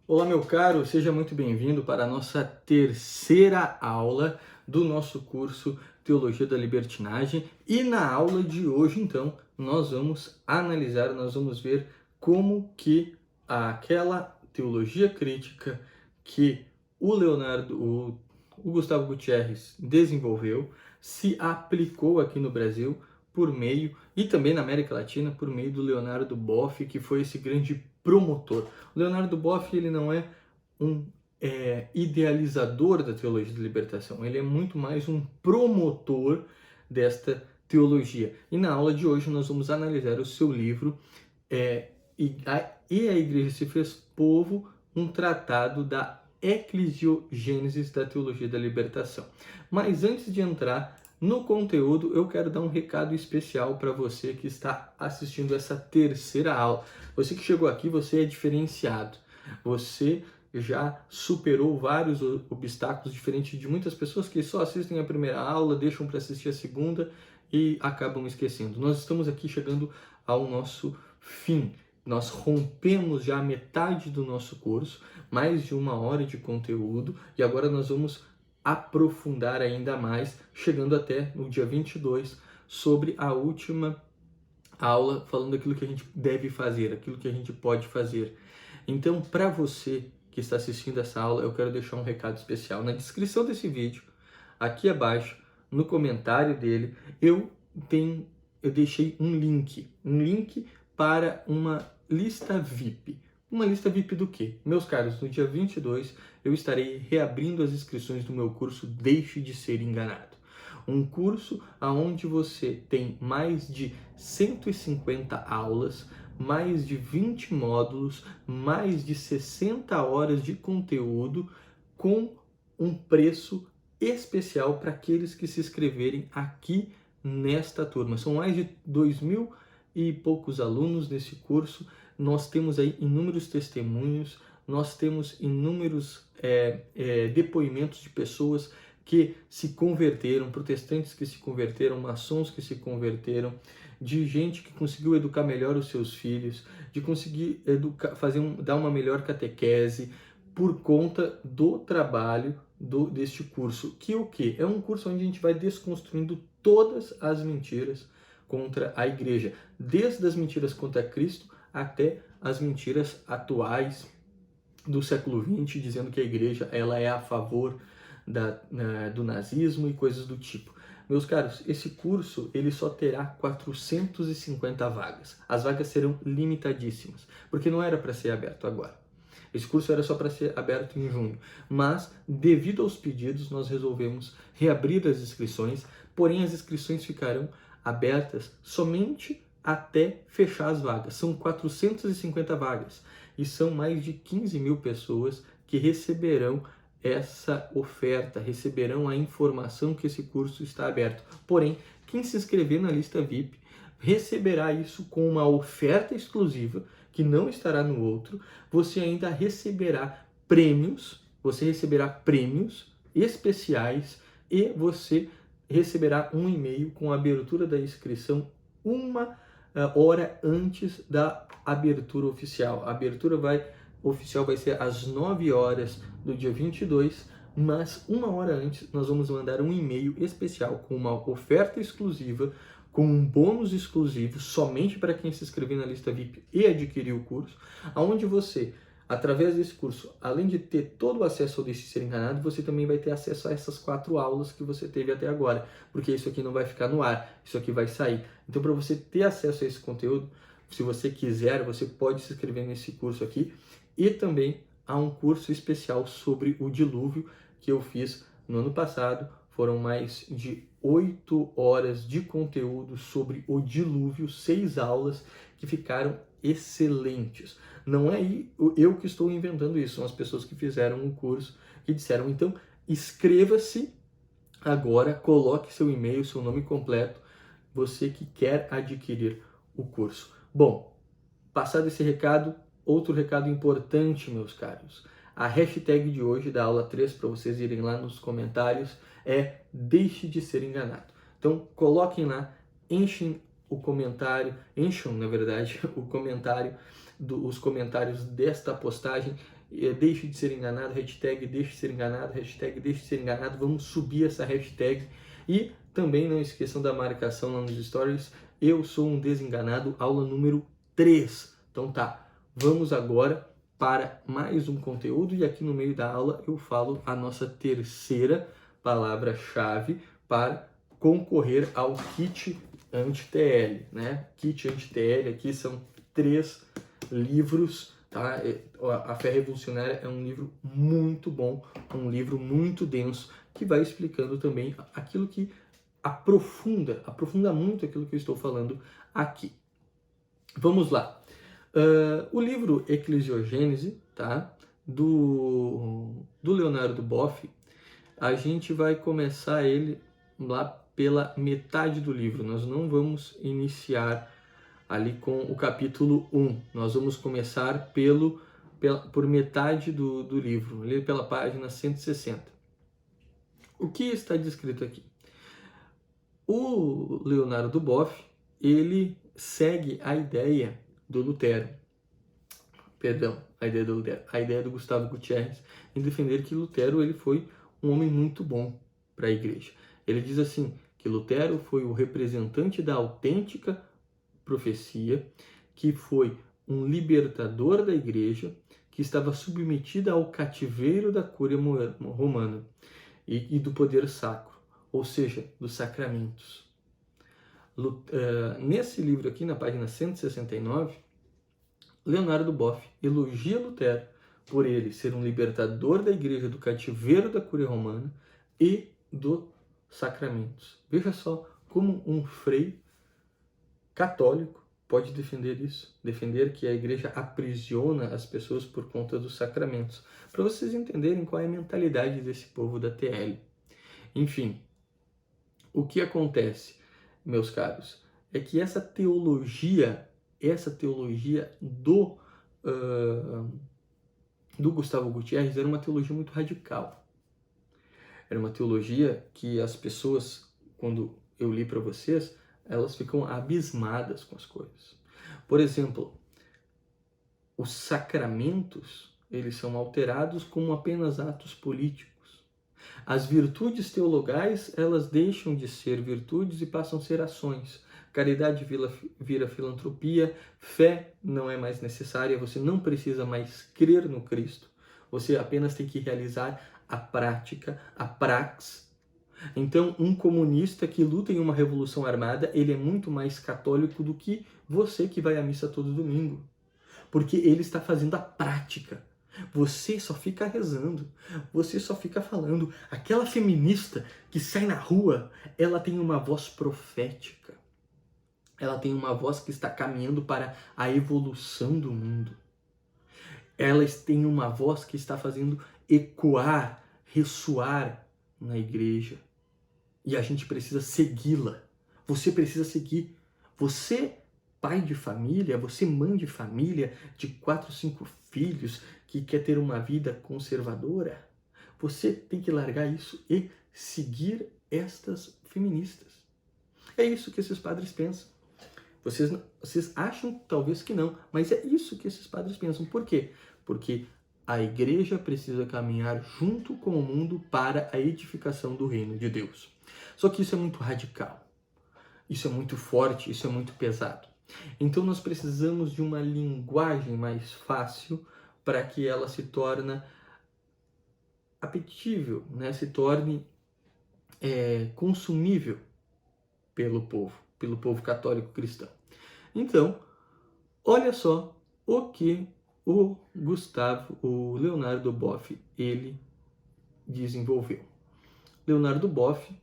Olá, meu caro, seja muito bem-vindo para a nossa terceira aula do nosso curso Teologia da Libertinagem. E na aula de hoje, então, nós vamos analisar, nós vamos ver como que aquela teologia crítica que o Gustavo Gutierrez desenvolveu se aplicou aqui no Brasil por meio, e também na América Latina, por meio do Leonardo Boff, que foi esse grande promotor. O Leonardo Boff, ele não é um idealizador da teologia da libertação, ele é muito mais um promotor desta teologia. E na aula de hoje nós vamos analisar o seu livro e a Igreja se fez povo, um tratado da eclesiogênese da teologia da libertação. Mas antes de entrar no conteúdo, eu quero dar um recado especial para você que está assistindo essa terceira aula. Você que chegou aqui, você é diferenciado. Você já superou vários obstáculos, diferente de muitas pessoas que só assistem a primeira aula, deixam para assistir a segunda e acabam esquecendo. Nós estamos aqui chegando ao nosso fim. Nós rompemos já a metade do nosso curso, mais de 1 hora de conteúdo, e agora nós vamos aprofundar ainda mais, chegando até no dia 22, sobre a última aula, falando daquilo que a gente deve fazer, aquilo que a gente pode fazer. Então, para você que está assistindo essa aula, eu quero deixar um recado especial. Na descrição desse vídeo, aqui abaixo, no comentário dele, eu deixei um link para uma lista VIP. Uma lista VIP do quê? Meus caros, no dia 22 eu estarei reabrindo as inscrições do meu curso Deixe de Ser Enganado. Um curso onde você tem mais de 150 aulas, mais de 20 módulos, mais de 60 horas de conteúdo com um preço especial para aqueles que se inscreverem aqui nesta turma. São mais de 2.000 e poucos alunos nesse curso. Nós temos aí inúmeros testemunhos, nós temos inúmeros depoimentos de pessoas que se converteram, protestantes que se converteram, maçons que se converteram, de gente que conseguiu educar melhor os seus filhos, de conseguir dar uma melhor catequese por conta do trabalho deste curso. Que o quê? É um curso onde a gente vai desconstruindo todas as mentiras contra a igreja, desde as mentiras contra Cristo até as mentiras atuais do século XX, dizendo que a igreja ela é a favor do nazismo e coisas do tipo. Meus caros, esse curso ele só terá 450 vagas. As vagas serão limitadíssimas, porque não era para ser aberto agora. Esse curso era só para ser aberto em junho, mas devido aos pedidos nós resolvemos reabrir as inscrições, porém as inscrições ficarão abertas somente até fechar as vagas. São 450 vagas e são mais de 15.000 pessoas que receberão essa oferta, receberão a informação que esse curso está aberto. Porém, quem se inscrever na lista VIP receberá isso com uma oferta exclusiva que não estará no outro. Você ainda receberá prêmios, especiais e você receberá um e-mail com a abertura da inscrição 1 hora antes da abertura oficial. A abertura oficial vai ser às 9 horas do dia 22, mas 1 hora antes nós vamos mandar um e-mail especial com uma oferta exclusiva, com um bônus exclusivo somente para quem se inscrever na lista VIP e adquirir o curso, onde você, através desse curso, além de ter todo o acesso ao Deixe de Ser Enganado, você também vai ter acesso a essas 4 aulas que você teve até agora, porque isso aqui não vai ficar no ar, isso aqui vai sair. Então, para você ter acesso a esse conteúdo, se você quiser, você pode se inscrever nesse curso aqui, e também há um curso especial sobre o dilúvio que eu fiz no ano passado. Foram mais de 8 horas de conteúdo sobre o dilúvio, 6 aulas que ficaram excelentes. Não é eu que estou inventando isso, são as pessoas que fizeram o curso que disseram. Então, inscreva-se agora, coloque seu e-mail, seu nome completo, você que quer adquirir o curso. Bom, passado esse recado, outro recado importante, meus caros. A hashtag de hoje da aula 3, para vocês irem lá nos comentários, é Deixe de Ser Enganado. Então, coloquem lá, encham, na verdade, os comentários desta postagem deixe de ser enganado, hashtag deixe de ser enganado, hashtag deixe de ser enganado, vamos subir essa hashtag. E também não esqueçam da marcação lá nos stories, eu sou um desenganado, aula número 3. Então tá, vamos agora para mais um conteúdo e aqui no meio da aula eu falo a nossa terceira palavra-chave para concorrer ao kit anti-TL, né? Kit anti-TL aqui são 3 livros, tá? A Fé Revolucionária é um livro muito bom, um livro muito denso, que vai explicando também aquilo que aprofunda muito aquilo que eu estou falando aqui. Vamos lá. O livro Eclesiogênese, tá? Do Leonardo Boff, a gente vai começar ele lá pela metade do livro. Nós não vamos iniciar ali com o capítulo 1. Nós vamos começar por metade do livro, ali pela página 160. O que está descrito aqui? O Leonardo Boff, ele segue a ideia do Lutero. Perdão, a ideia do Lutero. A ideia do Gustavo Gutierrez em defender que Lutero ele foi um homem muito bom para a igreja. Ele diz assim, que Lutero foi o representante da autêntica profecia, que foi um libertador da igreja, que estava submetida ao cativeiro da cúria romana e do poder sacro, ou seja, dos sacramentos. Nesse livro aqui, na página 169, Leonardo Boff elogia Lutero por ele ser um libertador da igreja do cativeiro da cúria romana e dos sacramentos. Veja só como um frei católico pode defender isso, defender que a igreja aprisiona as pessoas por conta dos sacramentos, para vocês entenderem qual é a mentalidade desse povo da TL. Enfim, o que acontece, meus caros, é que essa teologia do Gustavo Gutierrez era uma teologia muito radical. Era uma teologia que as pessoas, quando eu li para vocês, elas ficam abismadas com as coisas. Por exemplo, os sacramentos, eles são alterados como apenas atos políticos. As virtudes teologais, elas deixam de ser virtudes e passam a ser ações. Caridade vira filantropia, fé não é mais necessária, você não precisa mais crer no Cristo. Você apenas tem que realizar a prática, a prax. Então, um comunista que luta em uma revolução armada, ele é muito mais católico do que você que vai à missa todo domingo. Porque ele está fazendo a prática. Você só fica rezando, você só fica falando. Aquela feminista que sai na rua, ela tem uma voz profética. Ela tem uma voz que está caminhando para a evolução do mundo. Elas têm uma voz que está fazendo ecoar, ressoar na igreja. E a gente precisa segui-la. Você precisa seguir. Você, pai de família, você mãe de família, de 4, 5 filhos, que quer ter uma vida conservadora, você tem que largar isso e seguir estas feministas. É isso que esses padres pensam. Vocês acham talvez que não, mas é isso que esses padres pensam. Por quê? Porque a igreja precisa caminhar junto com o mundo para a edificação do reino de Deus. Só que isso é muito radical, isso é muito forte, isso é muito pesado. Então nós precisamos de uma linguagem mais fácil para que ela se torne apetível, né? Se torne consumível pelo povo católico cristão. Então, olha só o que o Leonardo Boff, ele desenvolveu. Leonardo Boff,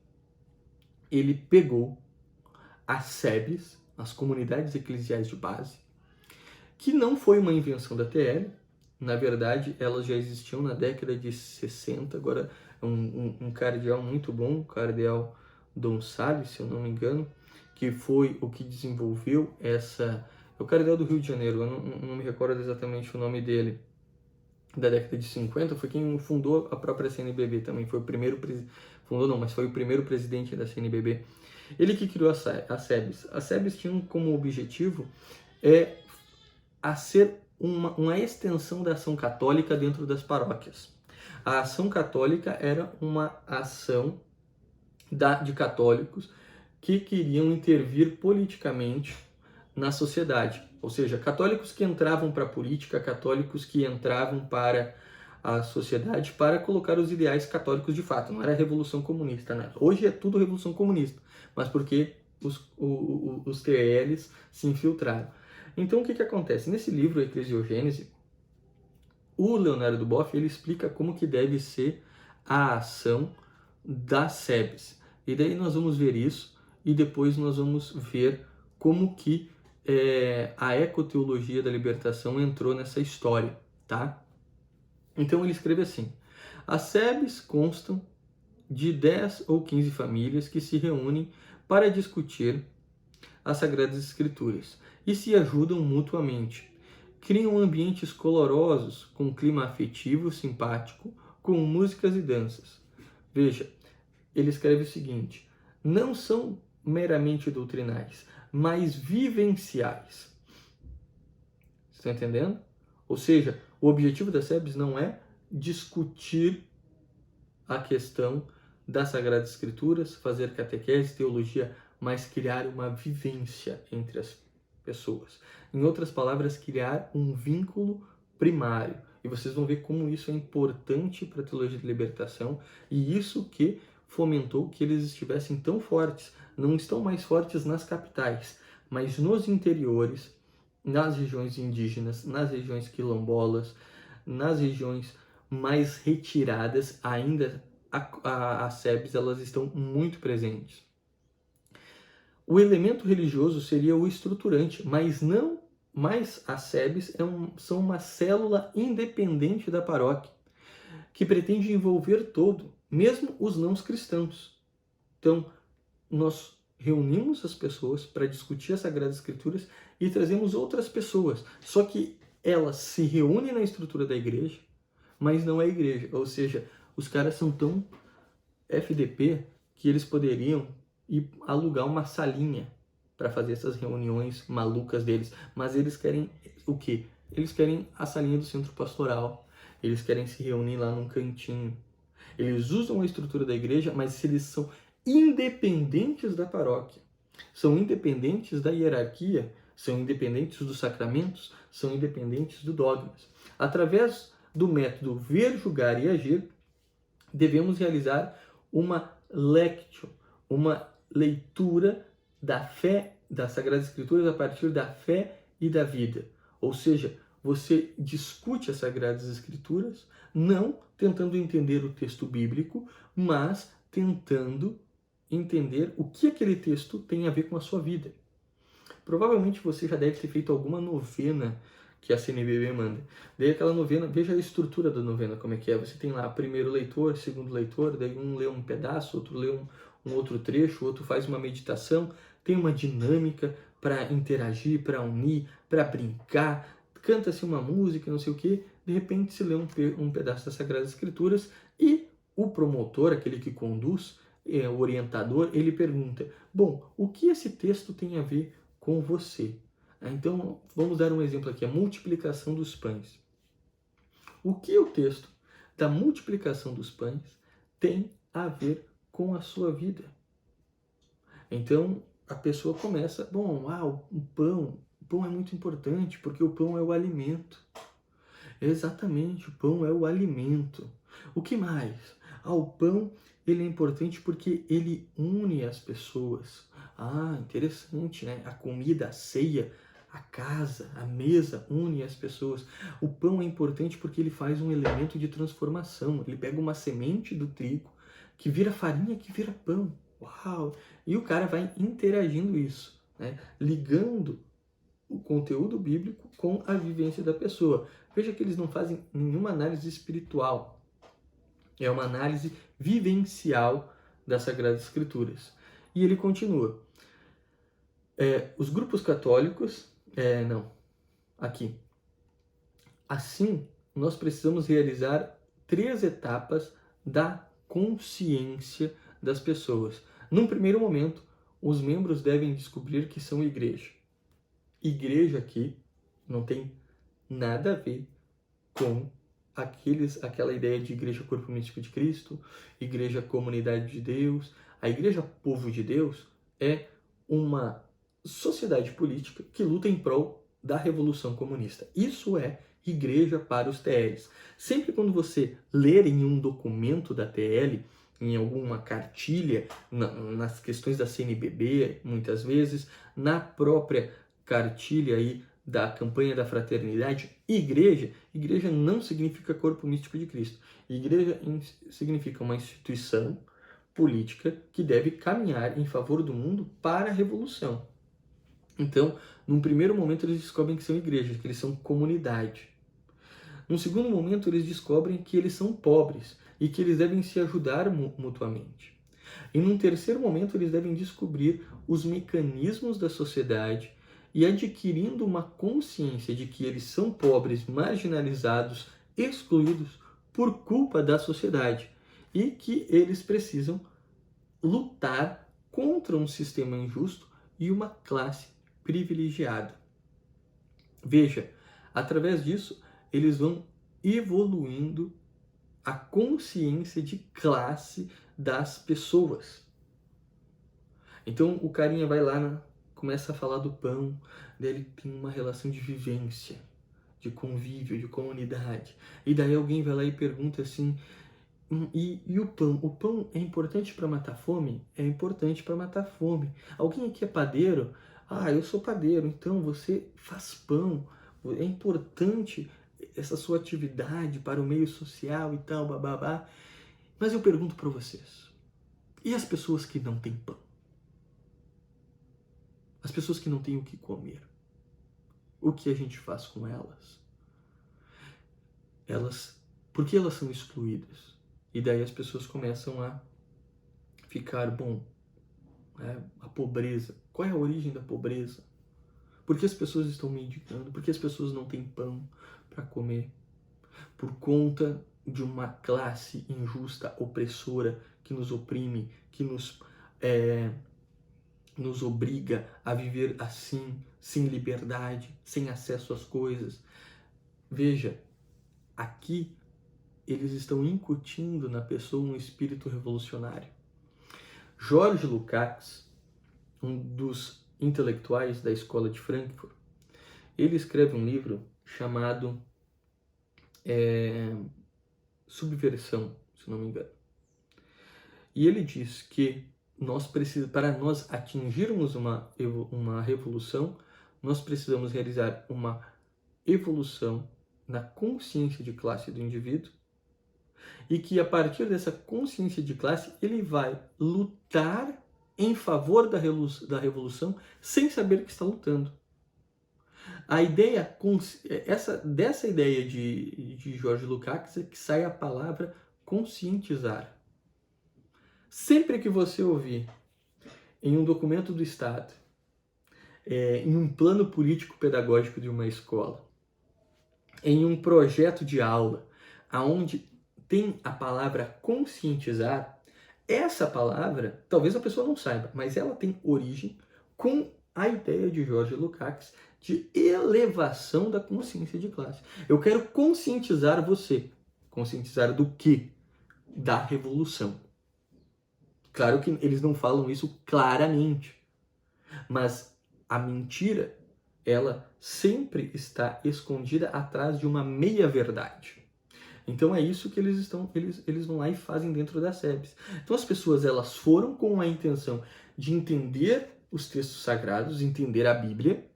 ele pegou as SEBs, as comunidades eclesiais de base, que não foi uma invenção da TL, na verdade elas já existiam na década de 60, agora um cardeal muito bom, o cardeal Dom Salles, se eu não me engano, que foi o que desenvolveu o cardeal do Rio de Janeiro, eu não me recordo exatamente o nome dele, da década de 50, foi quem fundou a própria CNBB também, foi o primeiro foi o primeiro presidente da CNBB. Ele que criou a SEBs. As SEBs tinham como objetivo a ser uma extensão da ação católica dentro das paróquias. A ação católica era uma ação de católicos que queriam intervir politicamente na sociedade. Ou seja, católicos que entravam para a política, católicos que entravam para a sociedade para colocar os ideais católicos de fato. Não era a Revolução Comunista, né? Hoje é tudo Revolução Comunista, mas porque os TLs se infiltraram. Então, o que acontece? Nesse livro, Eclesiogênese, o Leonardo Boff, ele explica como que deve ser a ação das SEBs. E daí nós vamos ver isso e depois nós vamos ver como que a ecoteologia da libertação entrou nessa história, tá? Então ele escreve assim: as SEBs constam de 10 ou 15 famílias que se reúnem para discutir as Sagradas Escrituras e se ajudam mutuamente. Criam ambientes colorosos, com clima afetivo, simpático, com músicas e danças. Veja, ele escreve o seguinte: não são meramente doutrinais, mas vivenciais. Estão entendendo? Ou seja, o objetivo das SEBs não é discutir a questão das Sagradas Escrituras, fazer catequese, teologia, mas criar uma vivência entre as pessoas. Em outras palavras, criar um vínculo primário. E vocês vão ver como isso é importante para a teologia de libertação e isso que fomentou que eles estivessem tão fortes. Não estão mais fortes nas capitais, mas nos interiores, nas regiões indígenas, nas regiões quilombolas, nas regiões mais retiradas, ainda as SEBs elas estão muito presentes. O elemento religioso seria o estruturante, mas as SEBs são uma célula independente da paróquia, que pretende envolver todo, mesmo os não cristãos. Então, nós reunimos as pessoas para discutir as Sagradas Escrituras e trazemos outras pessoas, só que elas se reúnem na estrutura da igreja, mas não é a igreja, ou seja, os caras são tão FDP que eles poderiam ir alugar uma salinha para fazer essas reuniões malucas deles, mas eles querem o quê? Eles querem a salinha do centro pastoral, eles querem se reunir lá num cantinho. Eles usam a estrutura da igreja, mas eles são independentes da paróquia, são independentes da hierarquia, são independentes dos sacramentos, são independentes dos dogmas. Através do método ver, julgar e agir, devemos realizar uma lectio, uma leitura da fé, das Sagradas Escrituras a partir da fé e da vida. Ou seja, você discute as Sagradas Escrituras não tentando entender o texto bíblico, mas tentando entender o que aquele texto tem a ver com a sua vida. Provavelmente você já deve ter feito alguma novena que a CNBB manda. Daí aquela novena, veja a estrutura da novena, como é que é. Você tem lá primeiro leitor, segundo leitor, daí um lê um pedaço, outro lê um outro trecho, outro faz uma meditação, tem uma dinâmica para interagir, para unir, para brincar, canta-se uma música, não sei o que, de repente se lê um pedaço das Sagradas Escrituras e o promotor, aquele que conduz, o orientador, ele pergunta: bom, o que esse texto tem a ver com você? Então, vamos dar um exemplo aqui, a multiplicação dos pães. O que o texto da multiplicação dos pães tem a ver com a sua vida? Então, a pessoa começa, bom, o pão é muito importante, porque o pão é o alimento. Exatamente, o pão é o alimento. O que mais? O pão, ele é importante porque ele une as pessoas. Interessante, né? A comida, a ceia, a casa, a mesa une as pessoas. O pão é importante porque ele faz um elemento de transformação. Ele pega uma semente do trigo que vira farinha, que vira pão. Uau! E o cara vai interagindo isso, né? Ligando o conteúdo bíblico com a vivência da pessoa. Veja que eles não fazem nenhuma análise espiritual. É uma análise vivencial das Sagradas Escrituras. E ele continua. Os grupos católicos... aqui. Assim, nós precisamos realizar 3 etapas da consciência das pessoas. Num primeiro momento, os membros devem descobrir que são igreja. Igreja aqui não tem nada a ver com aquela ideia de igreja corpo místico de Cristo, igreja comunidade de Deus. A igreja povo de Deus é uma sociedade política que luta em prol da revolução comunista. Isso é igreja para os TLs. Sempre quando você ler em um documento da TL, em alguma cartilha, nas questões da CNBB, muitas vezes, na própria cartilha aí da campanha da fraternidade, igreja não significa corpo místico de Cristo. Igreja significa uma instituição política que deve caminhar em favor do mundo para a revolução. Então, num primeiro momento, eles descobrem que são igrejas, que eles são comunidade. Num segundo momento, eles descobrem que eles são pobres e que eles devem se ajudar mutuamente. E num terceiro momento, eles devem descobrir os mecanismos da sociedade e adquirindo uma consciência de que eles são pobres, marginalizados, excluídos por culpa da sociedade e que eles precisam lutar contra um sistema injusto e uma classe privilegiada. Veja, através disso, eles vão evoluindo a consciência de classe das pessoas. Então o carinha vai lá, começa a falar do pão, daí ele tem uma relação de vivência, de convívio, de comunidade. E daí alguém vai lá e pergunta assim, e o pão? O pão é importante para matar fome? É importante para matar fome. Alguém aqui é padeiro? Ah, eu sou padeiro, então você faz pão. É importante essa sua atividade para o meio social e tal, bababá. Mas eu pergunto para vocês, e as pessoas que não têm pão? As pessoas que não têm o que comer? O que a gente faz com elas? Por que elas são excluídas? E daí as pessoas começam a ficar, a pobreza. Qual é a origem da pobreza? Por que as pessoas estão mendicando? Por que as pessoas não têm pão para comer? Por conta de uma classe injusta, opressora, que nos oprime, que nos obriga a viver assim, sem liberdade, sem acesso às coisas. Veja, aqui eles estão incutindo na pessoa um espírito revolucionário. George Lukács, um dos intelectuais da escola de Frankfurt, ele escreve um livro chamado Subversão, se não me engano. E ele diz que para nós atingirmos uma revolução, nós precisamos realizar uma evolução na consciência de classe do indivíduo, e que a partir dessa consciência de classe ele vai lutar em favor da revolução sem saber que está lutando. A ideia dessa ideia de George Lukács é que sai a palavra conscientizar. Sempre que você ouvir em um documento do Estado, em um plano político-pedagógico de uma escola, em um projeto de aula, aonde tem a palavra conscientizar, essa palavra, talvez a pessoa não saiba, mas ela tem origem com a ideia de George Lukács de elevação da consciência de classe. Eu quero conscientizar você. Conscientizar do quê? Da revolução. Claro que eles não falam isso claramente, mas a mentira, ela sempre está escondida atrás de uma meia-verdade. Então é isso que eles vão lá e fazem dentro da SEBS. Então as pessoas, elas foram com a intenção de entender os textos sagrados, entender a Bíblia.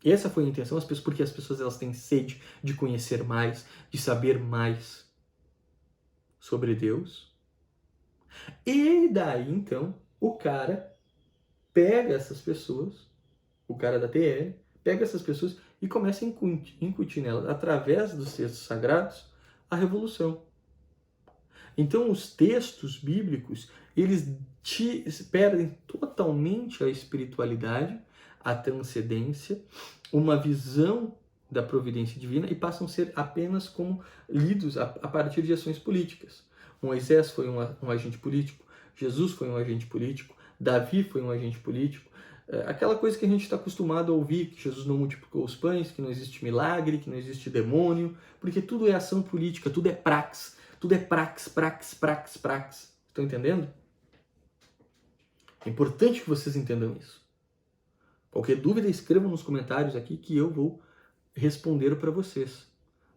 Essa foi a intenção, porque as pessoas, elas têm sede de conhecer mais, de saber mais sobre Deus. E daí, então, o cara pega essas pessoas, o cara da TL, pega essas pessoas e começa a incutir nelas, através dos textos sagrados, a revolução. Então, os textos bíblicos, eles perdem totalmente a espiritualidade, a transcendência, uma visão da providência divina e passam a ser apenas como lidos a partir de ações políticas. Moisés foi um agente político, Jesus foi um agente político, Davi foi um agente político, Aquela coisa que a gente está acostumado a ouvir, que Jesus não multiplicou os pães, que não existe milagre, que não existe demônio, porque tudo é ação política, tudo é praxe, tudo é praxe, praxe, praxe, praxe. Estão entendendo? É importante que vocês entendam isso. Qualquer dúvida, escrevam nos comentários aqui que eu vou responder para vocês.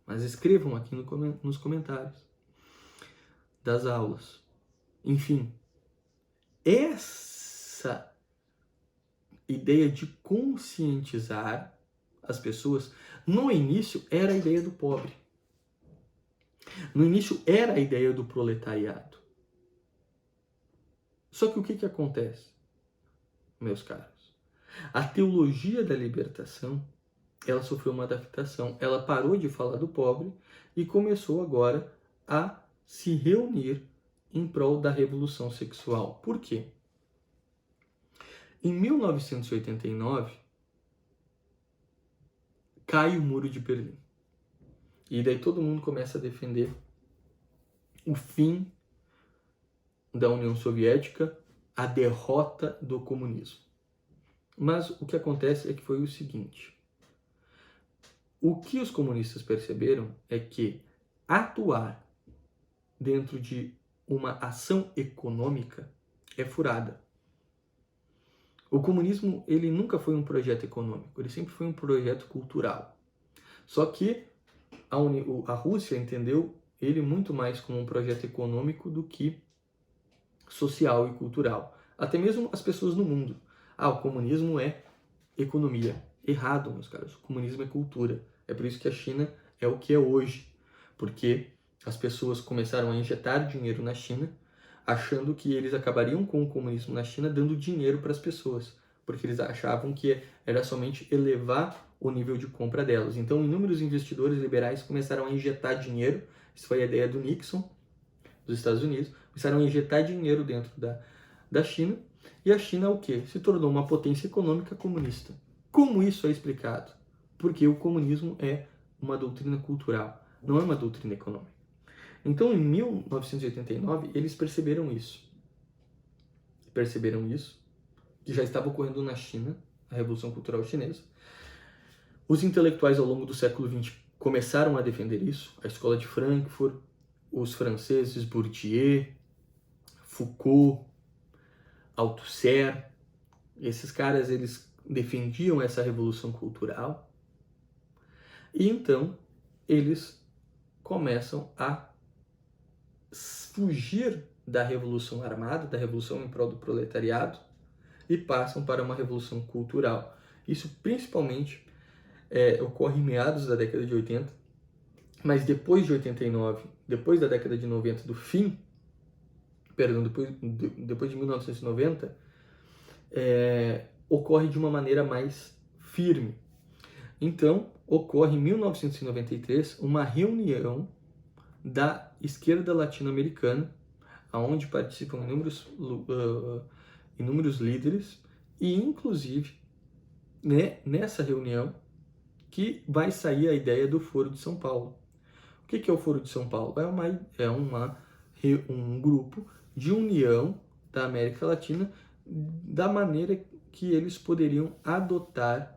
Mas escrevam aqui nos comentários das aulas. Enfim, essa ideia de conscientizar as pessoas, no início era a ideia do pobre. No início era a ideia do proletariado. Só que o que acontece, meus caros? A teologia da libertação, ela sofreu uma adaptação. Ela parou de falar do pobre e começou agora a se reunir em prol da revolução sexual. Por quê? Em 1989, cai o Muro de Berlim. E daí todo mundo começa a defender o fim da União Soviética, a derrota do comunismo. Mas o que acontece é que foi o seguinte: o que os comunistas perceberam é que atuar dentro de uma ação econômica é furada. O comunismo, ele nunca foi um projeto econômico, ele sempre foi um projeto cultural. Só que a Rússia entendeu ele muito mais como um projeto econômico do que social e cultural. Até mesmo as pessoas no mundo. O comunismo é economia. Errado, meus caros. O comunismo é cultura. É por isso que a China é o que é hoje. Porque as pessoas começaram a injetar dinheiro na China, achando que eles acabariam com o comunismo na China dando dinheiro para as pessoas. Porque eles achavam que era somente elevar o nível de compra delas. Então, inúmeros investidores liberais começaram a injetar dinheiro. Isso foi a ideia do Nixon, dos Estados Unidos. Começaram a injetar dinheiro dentro da China. E a China, o quê? Se tornou uma potência econômica comunista. Como isso é explicado? Porque o comunismo é uma doutrina cultural, não é uma doutrina econômica. Então, em 1989, eles perceberam isso. Que já estava ocorrendo na China, a Revolução Cultural Chinesa. Os intelectuais ao longo do século XX começaram a defender isso. A Escola de Frankfurt, os franceses Bourdieu, Foucault, Althusser, esses caras, eles defendiam essa revolução cultural. E então, eles começam a fugir da revolução armada, da revolução em prol do proletariado, e passam para uma revolução cultural. Isso principalmente ocorre em meados da década de 80, mas depois de 89, depois da década de 90, depois de 1990, ocorre de uma maneira mais firme. Então, ocorre em 1993 uma reunião da esquerda latino-americana, onde participam inúmeros líderes, e inclusive nessa reunião que vai sair a ideia do Foro de São Paulo. O que é o Foro de São Paulo? Um grupo de união da América Latina da maneira que eles poderiam adotar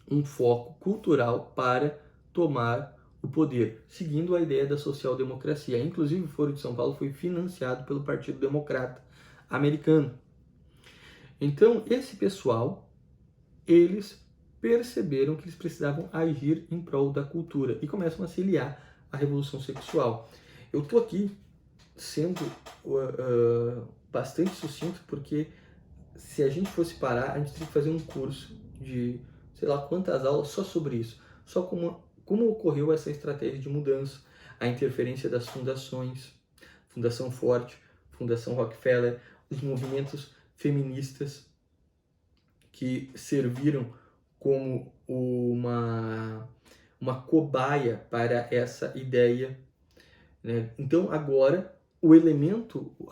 um foco cultural para tomar o poder, seguindo a ideia da social-democracia. Inclusive, o Foro de São Paulo foi financiado pelo Partido Democrata americano. Então, esse pessoal, eles perceberam que eles precisavam agir em prol da cultura e começam a se aliar à revolução sexual. Eu estou aqui sendo bastante sucinto, porque se a gente fosse parar, a gente teria que fazer um curso de sei lá quantas aulas só sobre isso, só como ocorreu essa estratégia de mudança, a interferência das fundações, Fundação Ford, Fundação Rockefeller, os movimentos feministas que serviram como uma cobaia para essa ideia, né? Então agora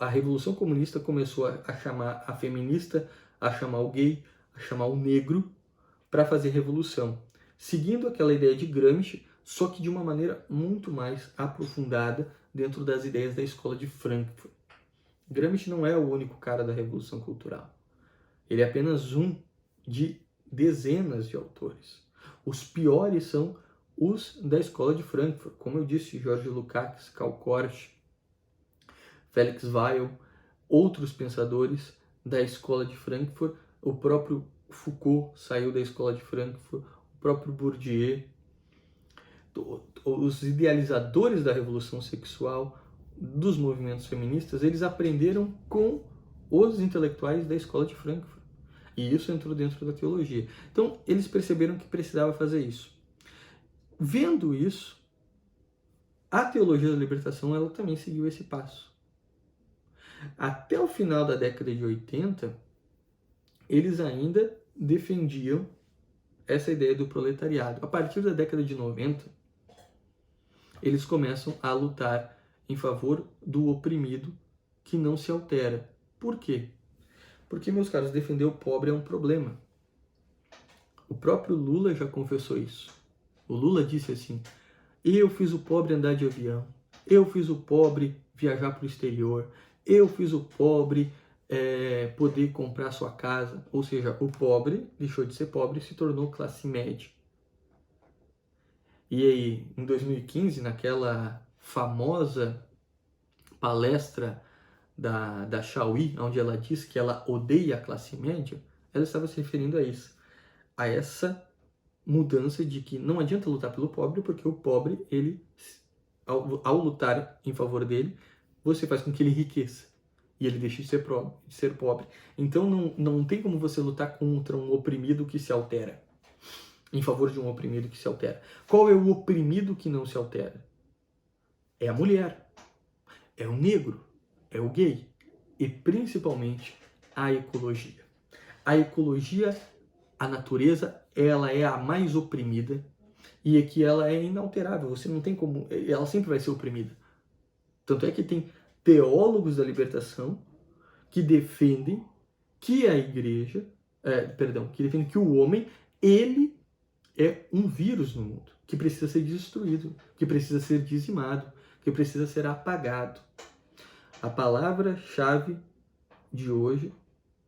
a Revolução Comunista começou a chamar a feminista, a chamar o gay, a chamar o negro para fazer revolução, seguindo aquela ideia de Gramsci, só que de uma maneira muito mais aprofundada dentro das ideias da Escola de Frankfurt. Gramsci não é o único cara da Revolução Cultural. Ele é apenas um de dezenas de autores. Os piores são os da escola de Frankfurt, como eu disse, George Lukács, Karl Korsch, Felix Weil, outros pensadores da escola de Frankfurt, o próprio Foucault saiu da escola de Frankfurt, o próprio Bourdieu, os idealizadores da revolução sexual, dos movimentos feministas, eles aprenderam com os intelectuais da escola de Frankfurt. E isso entrou dentro da teologia. Então, eles perceberam que precisava fazer isso. Vendo isso, a teologia da libertação ela também seguiu esse passo. Até o final da década de 80, eles ainda defendiam essa ideia do proletariado. A partir da década de 90, eles começam a lutar em favor do oprimido que não se altera. Por quê? Porque, meus caros, defender o pobre é um problema. O próprio Lula já confessou isso. O Lula disse assim: eu fiz o pobre andar de avião, eu fiz o pobre viajar para o exterior, eu fiz o pobre poder comprar sua casa. Ou seja, o pobre deixou de ser pobre e se tornou classe média. E aí, em 2015, naquela famosa palestra da Chauí, onde ela diz que ela odeia a classe média, ela estava se referindo a isso, a essa mudança de que não adianta lutar pelo pobre, porque o pobre, ele, ao lutar em favor dele, você faz com que ele enriqueça e ele deixe de ser pobre. Então não tem como você lutar contra um oprimido que se altera, em favor de um oprimido que se altera. Qual é o oprimido que não se altera? É a mulher, é o negro, é o gay e principalmente a ecologia. A ecologia, a natureza, ela é a mais oprimida e é que ela é inalterável. Você não tem como, ela sempre vai ser oprimida. Tanto é que tem teólogos da libertação que defendem que a igreja, que defendem que o homem, ele é um vírus no mundo, que precisa ser destruído, que precisa ser dizimado, que precisa ser apagado. A palavra-chave de hoje,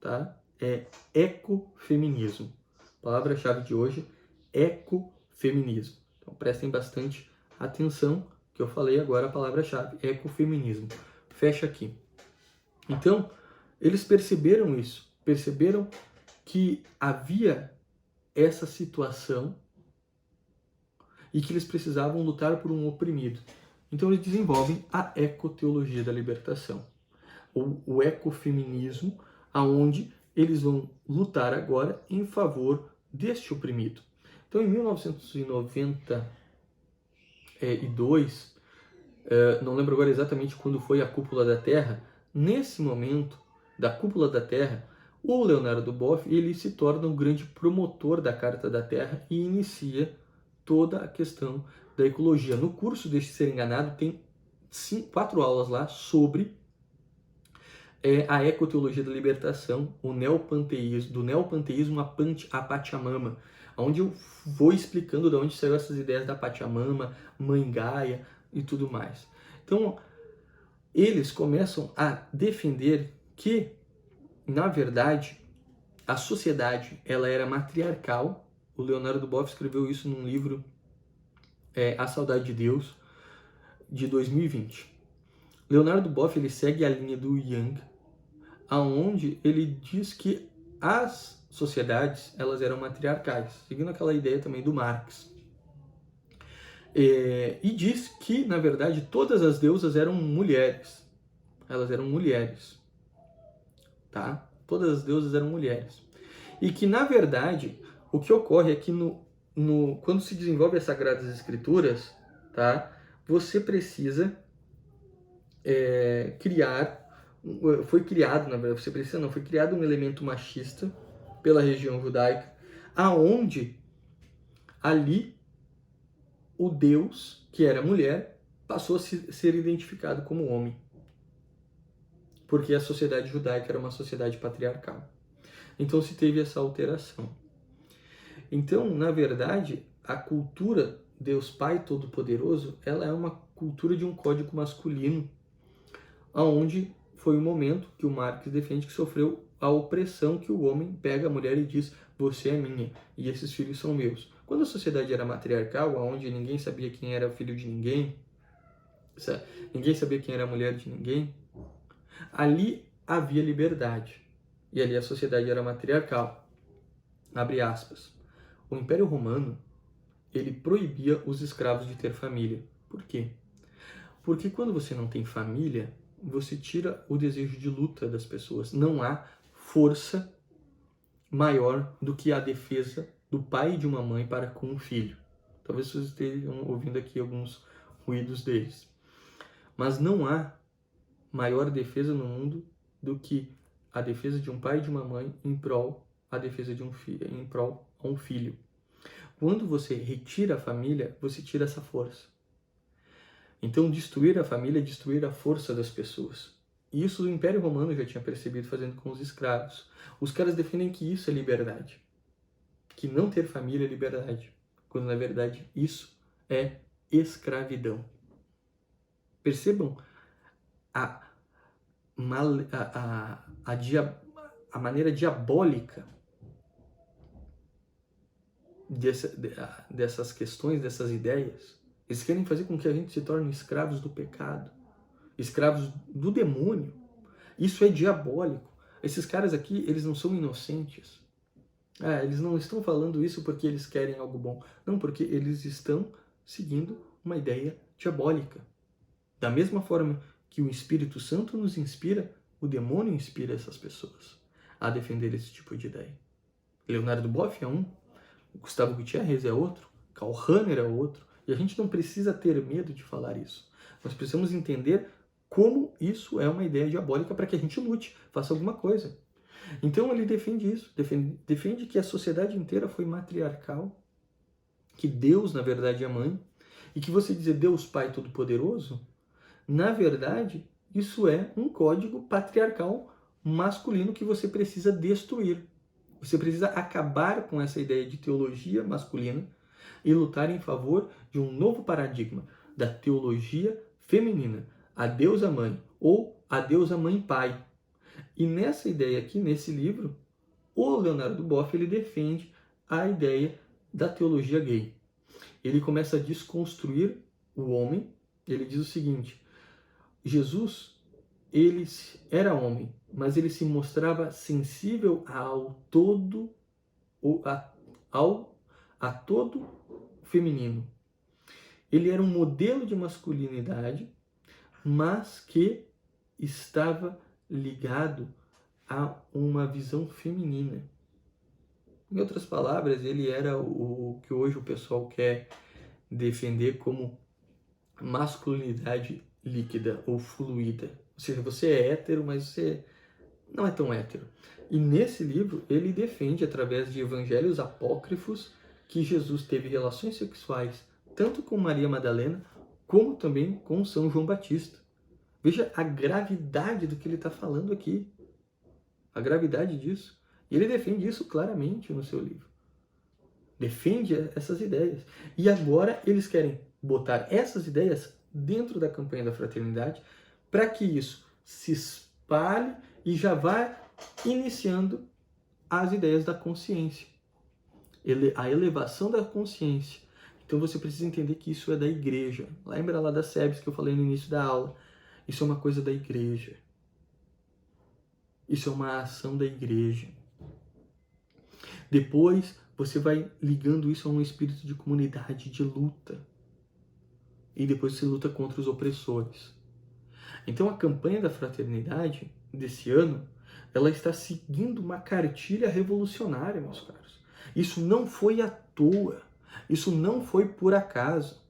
tá, é ecofeminismo. A palavra-chave de hoje, ecofeminismo. Então prestem bastante atenção que eu falei agora a palavra-chave, ecofeminismo. Fecha aqui. Então, eles perceberam isso, perceberam que havia essa situação e que eles precisavam lutar por um oprimido. Então eles desenvolvem a ecoteologia da libertação, o ecofeminismo, aonde eles vão lutar agora em favor deste oprimido. Então em 1992, não lembro agora exatamente quando foi a Cúpula da Terra, nesse momento da Cúpula da Terra, o Leonardo Boff ele se torna um grande promotor da Carta da Terra e inicia toda a questão da ecologia. No curso Deixe de Ser Enganado tem 4 aulas lá sobre a ecoteologia da libertação, do neopanteísmo à Pachamama, onde eu vou explicando de onde saíram essas ideias da Pachamama, Mãe Gaia e tudo mais. Então, eles começam a defender que, na verdade, a sociedade ela era matriarcal. O Leonardo Boff escreveu isso num livro, A Saudade de Deus, de 2020. Leonardo Boff ele segue a linha do Jung, aonde ele diz que as sociedades elas eram matriarcais, seguindo aquela ideia também do Marx. E diz que, na verdade, todas as deusas eram mulheres. Elas eram mulheres. Tá? Todas as deusas eram mulheres. E que, na verdade, o que ocorre é que quando se desenvolve as Sagradas Escrituras, tá? Você precisa foi criado um elemento machista pela região judaica, aonde ali o Deus, que era mulher, passou a ser identificado como homem. Porque a sociedade judaica era uma sociedade patriarcal. Então se teve essa alteração. Então, na verdade, a cultura Deus Pai Todo-Poderoso, ela é uma cultura de um código masculino, aonde foi o momento que o Marx defende que sofreu a opressão que o homem pega a mulher e diz, você é minha e esses filhos são meus. Quando a sociedade era matriarcal, onde ninguém sabia quem era filho de ninguém, ninguém sabia quem era a mulher de ninguém, ali havia liberdade. E ali a sociedade era matriarcal. Abre aspas. O Império Romano, ele proibia os escravos de ter família. Por quê? Porque quando você não tem família, você tira o desejo de luta das pessoas. Não há força maior do que a defesa do pai e de uma mãe para com um filho. Talvez vocês estejam ouvindo aqui alguns ruídos deles. Mas não há maior defesa no mundo do que a defesa de um pai e de uma mãe em prol a defesa de um filho, em prol a um filho. Quando você retira a família, você tira essa força. Então, destruir a família é destruir a força das pessoas. E isso o Império Romano já tinha percebido fazendo com os escravos. Os caras defendem que isso é liberdade. Que não ter família é liberdade. Quando, na verdade, isso é escravidão. Percebam a maneira diabólica dessas questões, dessas ideias. Eles querem fazer com que a gente se torne escravos do pecado, escravos do demônio. Isso é diabólico. Esses caras aqui, eles não são inocentes. Eles não estão falando isso porque eles querem algo bom. Não, porque eles estão seguindo uma ideia diabólica. Da mesma forma que o Espírito Santo nos inspira, o demônio inspira essas pessoas a defender esse tipo de ideia. Leonardo Boff é um, Gustavo Gutierrez é outro, Karl Rahner é outro, e a gente não precisa ter medo de falar isso. Nós precisamos entender como isso é uma ideia diabólica para que a gente lute, faça alguma coisa. Então ele defende isso, defende que a sociedade inteira foi matriarcal, que Deus, na verdade, é mãe, e que você dizer Deus Pai Todo-Poderoso, na verdade, isso é um código patriarcal masculino que você precisa destruir. Você precisa acabar com essa ideia de teologia masculina e lutar em favor de um novo paradigma da teologia feminina, a deusa mãe ou a deusa mãe pai. E nessa ideia aqui, nesse livro, o Leonardo Boff ele defende a ideia da teologia gay. Ele começa a desconstruir o homem. Ele diz o seguinte: Jesus, ele era homem, mas ele se mostrava sensível ao todo, a todo feminino. Ele era um modelo de masculinidade, mas que estava ligado a uma visão feminina. Em outras palavras, ele era o que hoje o pessoal quer defender como masculinidade líquida ou fluida. Ou seja, você é hétero, mas você não é tão hétero. E nesse livro, ele defende, através de evangelhos apócrifos, que Jesus teve relações sexuais tanto com Maria Madalena, como também com São João Batista. Veja a gravidade do que ele está falando aqui. A gravidade disso. E ele defende isso claramente no seu livro. Defende essas ideias. E agora eles querem botar essas ideias dentro da campanha da fraternidade para que isso se espalhe e já vá iniciando as ideias da consciência. A elevação da consciência. Então você precisa entender que isso é da igreja. Lembra lá das SEBs que eu falei no início da aula? Isso é uma coisa da igreja. Isso é uma ação da igreja. Depois você vai ligando isso a um espírito de comunidade, de luta. E depois você luta contra os opressores. Então a campanha da fraternidade desse ano, ela está seguindo uma cartilha revolucionária, meus caros. Isso não foi à toa. Isso não foi por acaso.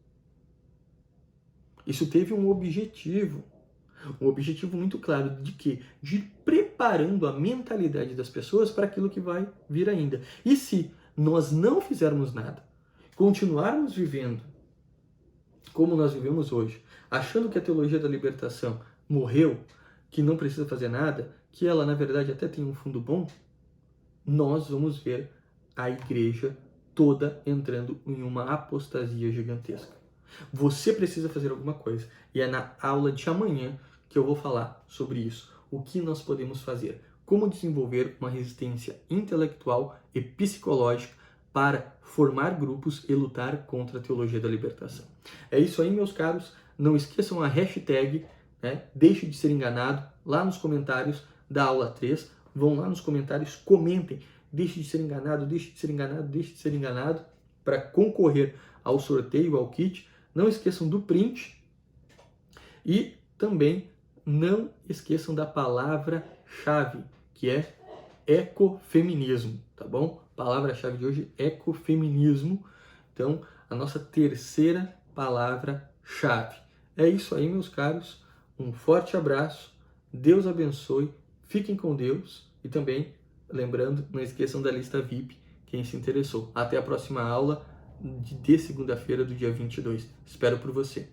Isso teve um objetivo muito claro de quê? De ir preparando a mentalidade das pessoas para aquilo que vai vir ainda. E se nós não fizermos nada, continuarmos vivendo como nós vivemos hoje, achando que a teologia da libertação morreu, que não precisa fazer nada, que ela na verdade até tem um fundo bom, nós vamos ver a igreja toda entrando em uma apostasia gigantesca. Você precisa fazer alguma coisa. E é na aula de amanhã que eu vou falar sobre isso. O que nós podemos fazer? como desenvolver uma resistência intelectual e psicológica para formar grupos e lutar contra a teologia da libertação. É isso aí, meus caros. Não esqueçam a hashtag, né, Deixe de Ser Enganado, lá nos comentários da aula 3. Vão lá nos comentários, comentem. Deixe de ser enganado, deixe de ser enganado, deixe de ser enganado, para concorrer ao sorteio, ao kit. Não esqueçam do print e também não esqueçam da palavra-chave, que é ecofeminismo, tá bom? Palavra-chave de hoje, ecofeminismo. Então, a nossa terceira palavra-chave. É isso aí, meus caros. Um forte abraço. Deus abençoe. Fiquem com Deus. E também, lembrando, não esqueçam da lista VIP, quem se interessou. Até a próxima aula de segunda-feira do dia 22. Espero por você.